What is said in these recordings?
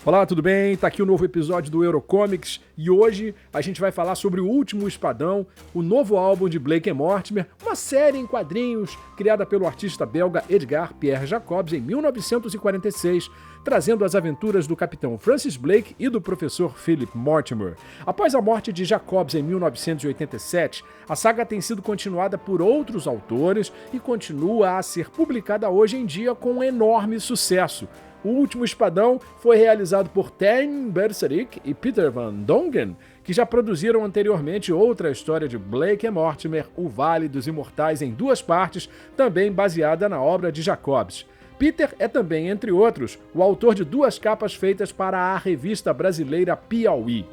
Olá, tudo bem? Tá aqui o novo episódio do Eurocomics e hoje a gente vai falar sobre O Último Espadão, o novo álbum de Blake e Mortimer, uma série em quadrinhos criada pelo artista belga Edgar Pierre Jacobs em 1946, trazendo as aventuras do capitão Francis Blake e do professor Philip Mortimer. Após a morte de Jacobs em 1987, a saga tem sido continuada por outros autores e continua a ser publicada hoje em dia com enorme sucesso. O Último Espadão foi realizado por Teun Berserik e Peter van Dongen, que já produziram anteriormente outra história de Blake e Mortimer, O Vale dos Imortais, em 2 partes, também baseada na obra de Jacobs. Peter é também, entre outros, o autor de 2 capas feitas para a revista brasileira Piauí.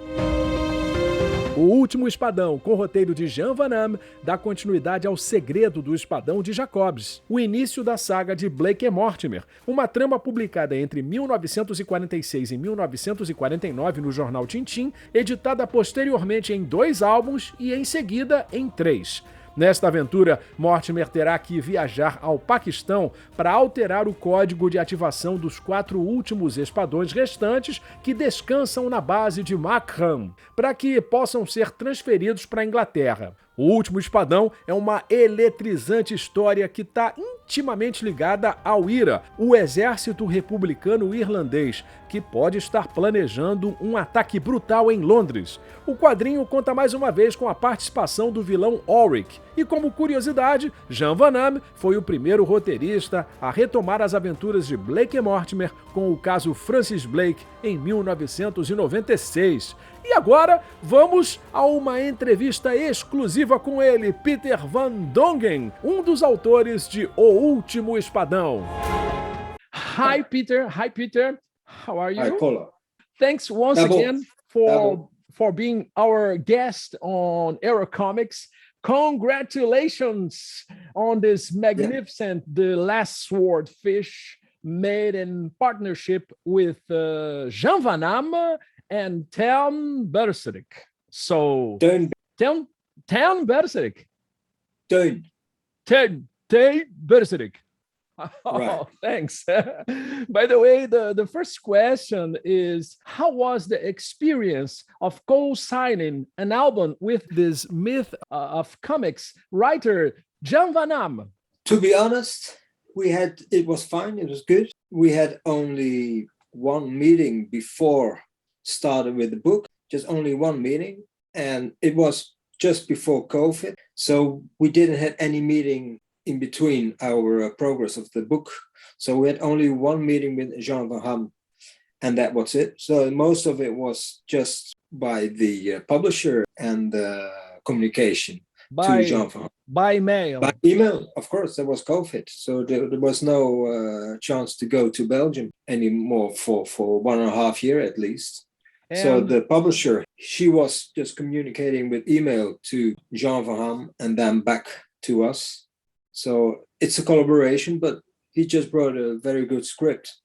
O Último Espadão, com roteiro de Jean van Hamme, dá continuidade ao Segredo do Espadão de Jacobs, o início da saga de Blake e Mortimer, uma trama publicada entre 1946 e 1949 no jornal Tintin, editada posteriormente em 2 álbuns e em seguida em 3. Nesta aventura, Mortimer terá que viajar ao Paquistão para alterar o código de ativação dos 4 últimos espadões restantes que descansam na base de Makram, para que possam ser transferidos para a Inglaterra. O Último Espadão é uma eletrizante história que está intimamente ligada ao IRA, o Exército Republicano Irlandês, que pode estar planejando um ataque brutal em Londres. O quadrinho conta mais uma vez com a participação do vilão Ulrich. E como curiosidade, Jean van Hamme foi o primeiro roteirista a retomar as aventuras de Blake e Mortimer com o caso Francis Blake em 1996. E agora, vamos a uma entrevista exclusiva com ele, Peter van Dongen, um dos autores de O Último Espadão. Hi, Peter. Hi, Peter. How are you? Hi, Paula. Thanks once again for being our guest on Eurocomics. Congratulations on this magnificent The Last Swordfish made in partnership with Jean van Hamme and Teun Berserik. So, Teun Berserik. Teun Berserik. Oh, right. Thanks. By the way, the first question is, how was the experience of co-signing an album with this myth of comics writer Jean van Hamme? To be honest, it was fine. It was good. We had only one meeting before started with the book, just only one meeting, and it was just before COVID. So we didn't have any meeting in between our progress of the book. So we had only one meeting with Jean van Hamme, and that was it. So most of it was just by the publisher and communication to Jean van Hamme. By mail? By email, of course. There was COVID. So there was no chance to go to Belgium anymore for 1.5 years at least. And so the publisher, she was just communicating with email to Jean van Hamme and then back to us. So it's a collaboration, but he just brought a very good script,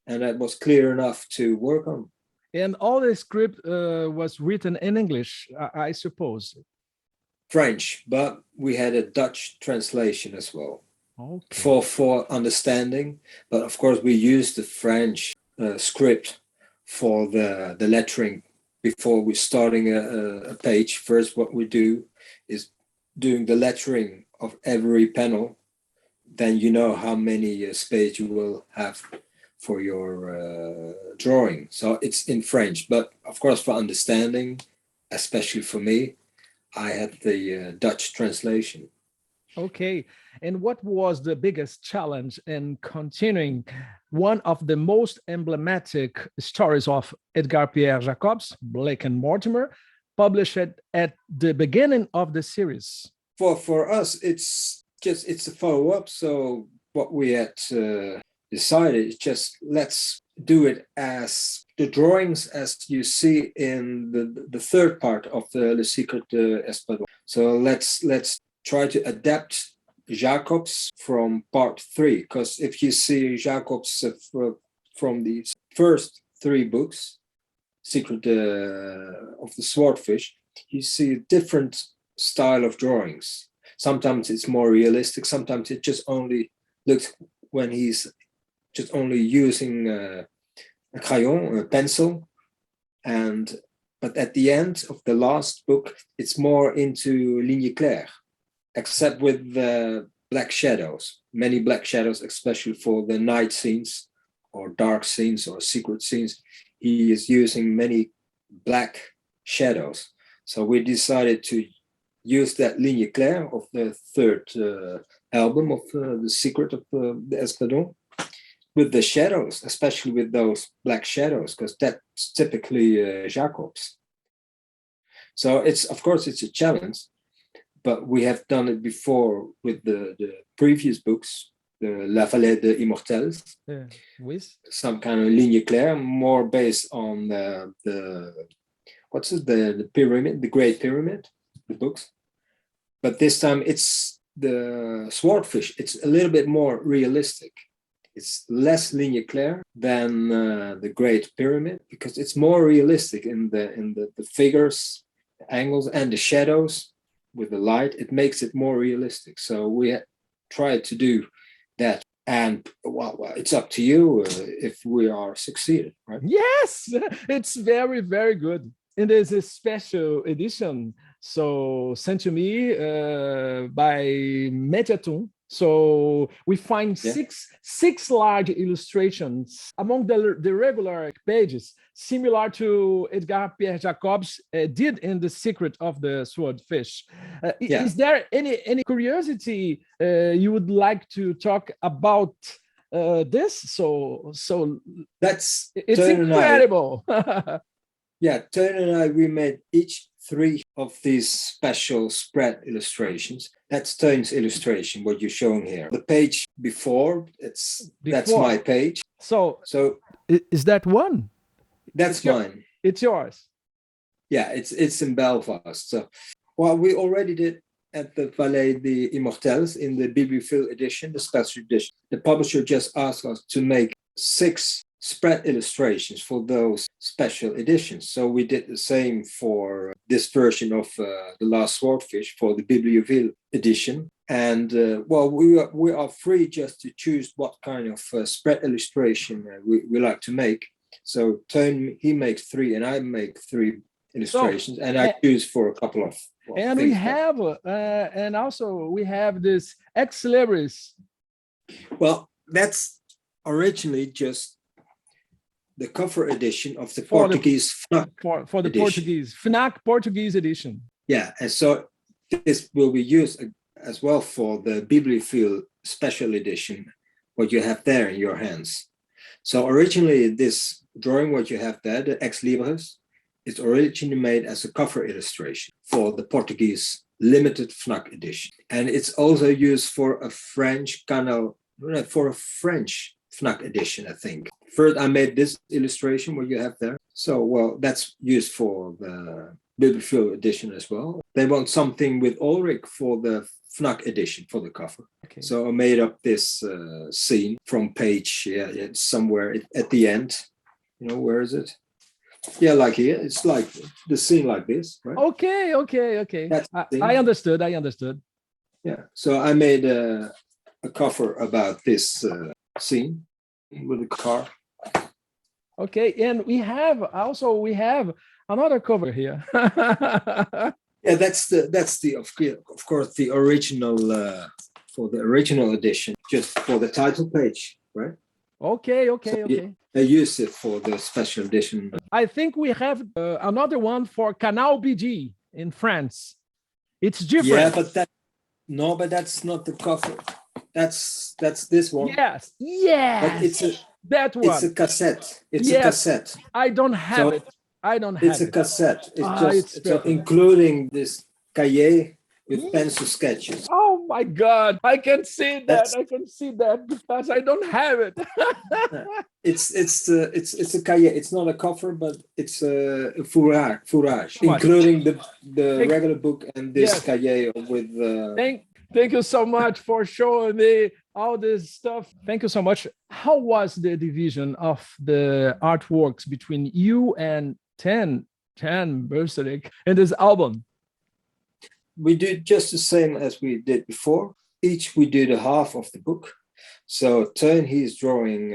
and that was clear enough to work on. And all the script was written in English, I suppose. French, but we had a Dutch translation as well. Okay. For understanding. But of course, we used the French script for the lettering before we're starting a page. First, what we do is doing the lettering of every panel. Then you know how many space you will have for your drawing. So it's in French, but of course for understanding, especially for me, I had the Dutch translation. Okay. And what was the biggest challenge in continuing one of the most emblematic stories of Edgar Pierre Jacobs, Blake and Mortimer, published at the beginning of the series? For us, it's a follow-up. So what we had decided is just let's do it as the drawings as you see in the third part of the Le Secret d'Espadão. So let's try to adapt Jacobs from part 3, because if you see Jacobs from the first 3 books, Secret of the Swordfish, you see a different style of drawings. Sometimes it's more realistic, sometimes it just only looks when he's just only using a crayon, a pencil, but at the end of the last book, it's more into ligne claire, except with the black shadows, many black shadows, especially for the night scenes or dark scenes or secret scenes. He is using many black shadows. So we decided to use that ligne claire of the third album of The Secret of the Espadão with the shadows, especially with those black shadows, because that's typically Jacobs. So of course it's a challenge, but we have done it before with the previous books, the La Vallée des Immortels, with some kind of ligne claire, more based on the pyramid, the Great Pyramid, the books. But this time it's the swordfish. It's a little bit more realistic. It's less ligne claire than the Great Pyramid because it's more realistic in the figures, the angles, and the shadows with the light. It makes it more realistic. So we tried to do that. And well, it's up to you if we are succeeded, right? Yes, it's very, very good. And there's a special edition, so sent to me by Mediaton. So we find six large illustrations among the regular pages, similar to Edgar Pierre Jacobs did in The Secret of the Swordfish. Is there any curiosity you would like to talk about this? So that's it's incredible. Teun and I, we made each 3 of these special spread illustrations. That's Teun's illustration, what you're showing here. The page before, that's my page. So is that one? That's mine. It's yours. Yeah, it's in Belfast. So, well, we already did at the Vallée des Immortels in the bibliophile edition, the special edition. The publisher just asked us to make 6 spread illustrations for those special editions. So we did the same for this version of The Last Swordfish for the bibliophile edition. And we are free just to choose what kind of spread illustration we like to make. So Teun, he makes 3 and I make 3 illustrations, and I choose for a couple of and we have and also we have this ex libris. Well, that's originally just the cover edition of the Portuguese FNAC for the edition. FNAC Portuguese edition. Yeah, and so this will be used as well for the bibliophile special edition, what you have there in your hands. So originally this drawing, what you have there, the ex libris, is originally made as a cover illustration for the Portuguese limited FNAC edition. And it's also used for a French FNAC edition, I think. First, I made this illustration, what you have there. So, well, that's used for the bibliophile edition as well. They want something with Ulrich for the FNAC edition for the cover. Okay. So I made up this scene from page, it's somewhere at the end. You know, where is it? Yeah, like here. It's like the scene like this, right? Okay. I understood. Yeah. So I made a cover about this scene with the car. Okay, and we have another cover here. Yeah, that's the of course the original for the original edition, just for the title page, right? Okay. I used it for the special edition. I think we have another one for Canal BG in France. It's different. Yeah, but that's not the cover. That's this one. Yes. But that one. It's a cassette. It's a cassette. I don't have it. It's a cassette. It's including this cahier with pencil sketches. Oh my God! I can see that because I don't have it. It's a cahier. It's not a cover, but it's a fourrage, including the regular book and this cahier with. Thank you so much for showing me all this stuff. Thank you so much. How was the division of the artworks between you and Teun Berserik in this album? We did just the same as we did before. Each we did a half of the book. So Teun, he's drawing,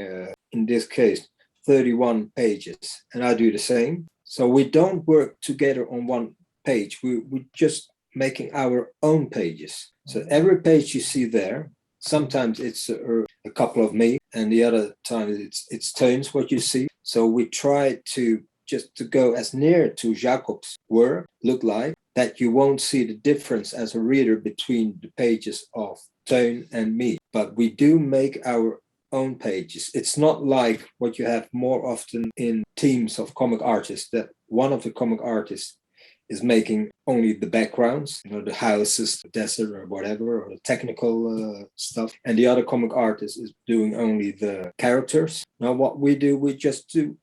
in this case, 31 pages, and I do the same. So we don't work together on one page. We're just making our own pages. So every page you see there, sometimes it's a couple of me, and the other time it's Teun's what you see. So we try to just to go as near to Jacobs' work, look like, that you won't see the difference as a reader between the pages of Teun and me. But we do make our own pages. It's not like what you have more often in teams of comic artists, that one of the comic artists is making only the backgrounds, the houses, the desert or whatever, or the technical stuff. And the other comic artist is doing only the characters. Now what we do, we just do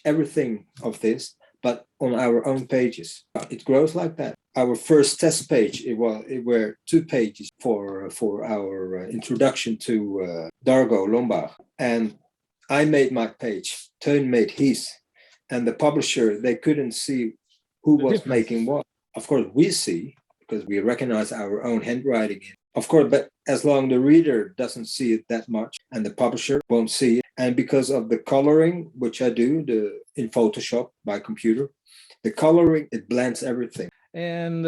everything of this, but on our own pages. It grows like that. Our first test page, it were 2 pages for our introduction to Dargo Lombard. And I made my page, Teun made his, and the publisher, they couldn't see who was making what. Of course, we see, because we recognize our own handwriting. Of course, but as long as the reader doesn't see it that much, and the publisher won't see it, and because of the coloring, which I do in Photoshop by computer, the coloring, it blends everything. And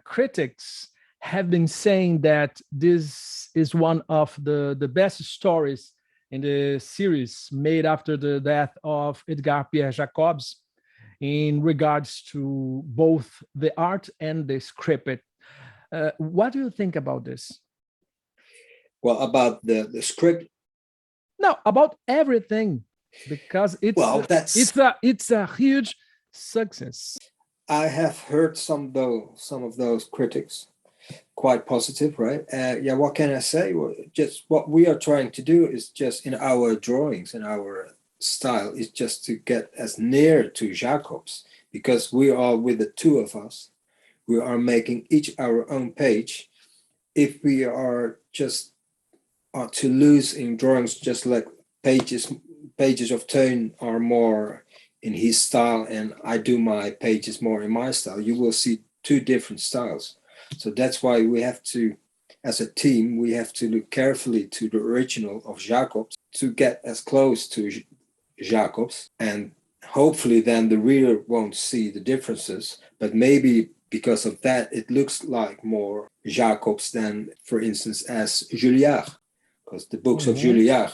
critics have been saying that this is one of the best stories in the series made after the death of Edgar Pierre Jacobs, in regards to both the art and the script. What do you think about this? Well, about the script? No, about everything, because it's a huge success. I have heard some of those critics quite positive, right? Yeah, what can I say? Well, just what we are trying to do is just in our drawings, in our style, is just to get as near to Jacobs, because we are, with the 2 of us, we are making each our own page. If we are just to lose in drawings, just like pages of Teun are more in his style and I do my pages more in my style, you will see 2 different styles. So that's why we have to, as a team, we have to look carefully to the original of Jacobs to get as close to Jacobs, and hopefully then the reader won't see the differences, but maybe because of that it looks like more Jacobs than, for instance, as Julliard, because the books of Julliard,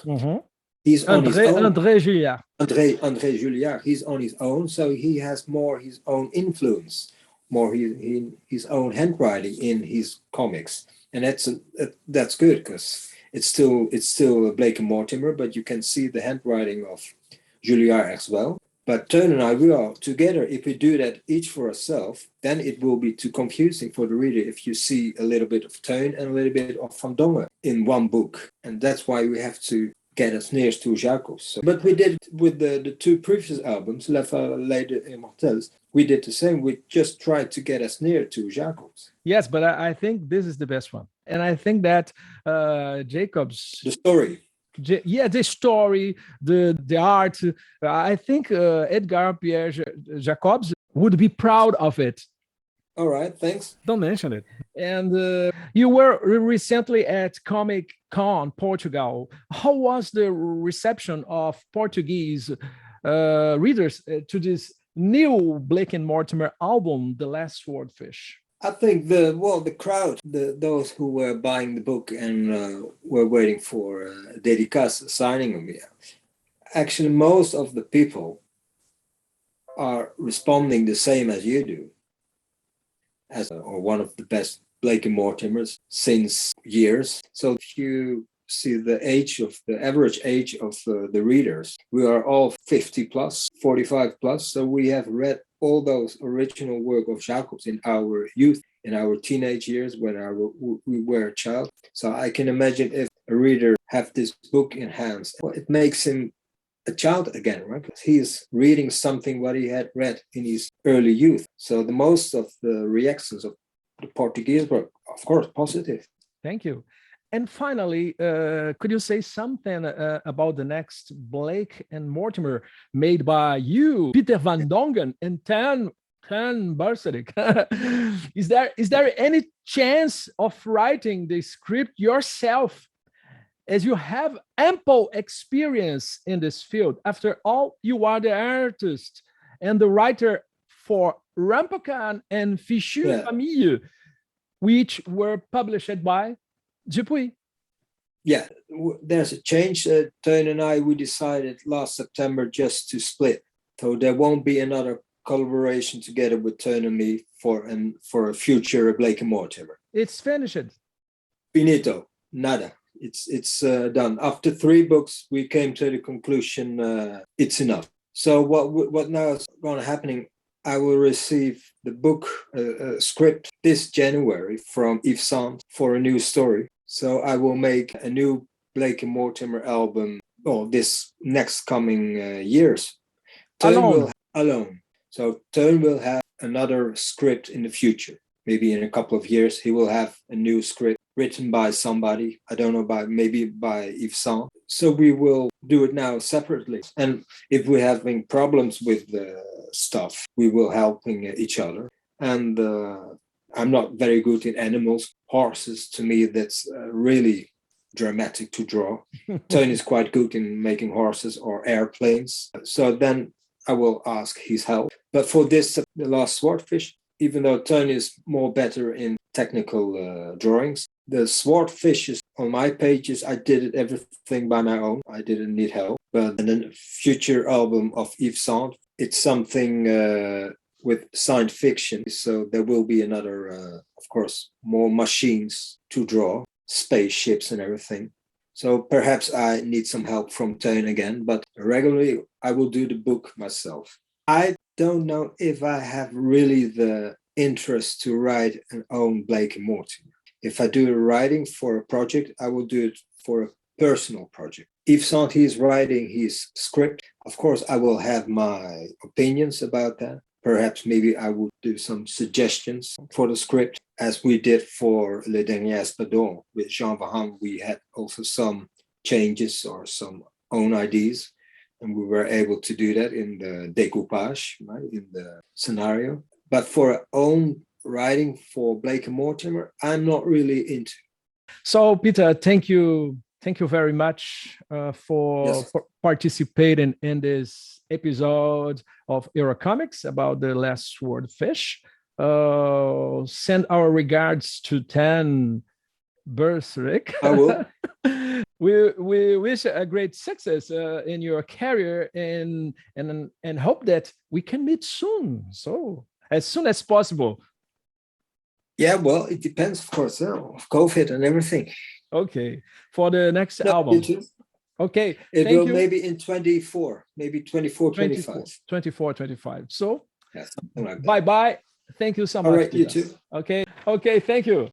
he's on his own. André Julliard. André Julliard, he's on his own, so he has more his own influence, more his own handwriting in his comics, and that's good, because it's still Blake and Mortimer, but you can see the handwriting of Julliard as well. But Teun and I, we are together. If we do that each for ourselves, then it will be too confusing for the reader if you see a little bit of Teun and a little bit of Van Dongen in one book. And that's why we have to get as near to Jacobs. So, but we did it with the 2 previous albums, La Vallée des Immortels. We did the same. We just tried to get as near to Jacobs. Yes, but I think this is the best one. And I think that Jacobs... The story. The story, the art. I think Edgar Pierre Jacobs would be proud of it. All right, thanks. Don't mention it. And you were recently at Comic Con Portugal. How was the reception of Portuguese readers to this new Blake and Mortimer album, The Last Swordfish? I think the crowd, those who were buying the book and were waiting for Dedica's signing of it, actually most of the people are responding the same as you do, as or one of the best Blake and Mortimers since years. So if you see the average age of the readers, we are all 50 plus, 45 plus. So we have read all those original work of Jacobs in our youth, in our teenage years when we were a child. So I can imagine if a reader have this book in hands, well, it makes him a child again, right? Because he is reading something what he had read in his early youth. So the most of the reactions of the Portuguese were, of course, positive. Thank you. And finally, could you say something about the next Blake and Mortimer made by you, Peter van Dongen, and Teun Berserik? Is there any chance of writing the script yourself as you have ample experience in this field. After all, you are the artist and the writer for Rampachan and Fichu Famille, which were published by Dupuis. Yeah, there's a change. Teun and I, we decided last September just to split. So there won't be another collaboration together with Teun and me for a future Blake and Mortimer. It's finished. Finito, nada. It's done. After 3 books, we came to the conclusion it's enough. So what now is going to happen? I will receive the book script this January from Yves Saint for a new story. So I will make a new Blake and Mortimer album this next coming years. Alone. So Teun will have another script in the future. Maybe in a couple of years, he will have a new script written by somebody. I don't know, maybe by Yves Saint. So we will do it now separately. And if we're having problems with the stuff, we will helping each other. And I'm not very good in animals. Horses, to me, that's really dramatic to draw. Teun is quite good in making horses or airplanes. So then I will ask his help. But for this, the last swordfish, even though Teun is more better in technical drawings, the swordfishes on my pages, I did everything by my own. I didn't need help. But in the future album of Yves Saint, it's something with science fiction. So there will be another, of course, more machines to draw, spaceships and everything. So perhaps I need some help from Teun again, but regularly I will do the book myself. I don't know if I have really the interest to write an own Blake and Mortimer. If I do the writing for a project, I will do it for a personal project. Yves Saint, he's writing his script. Of course, I will have my opinions about that. Perhaps maybe I would do some suggestions for the script, as we did for Le Dernier Espadão with Jean van Hamme. We had also some changes or some own ideas, and we were able to do that in the découpage, right, in the scenario. But for our own writing for Blake and Mortimer, I'm not really into. So, Peter, thank you very much for participating in this episode of Eurocomics about the last swordfish. Send our regards to Teun Berserik. I will. We wish a great success in your career and hope that we can meet soon. So as soon as possible. Yeah, well, it depends, of course, of COVID and everything. Okay, for the next album. Okay, it will maybe in 24, maybe 24, 25. 24, 25. So, yeah, something like that. Bye-bye. Thank you so much. All right, you too. Okay, thank you.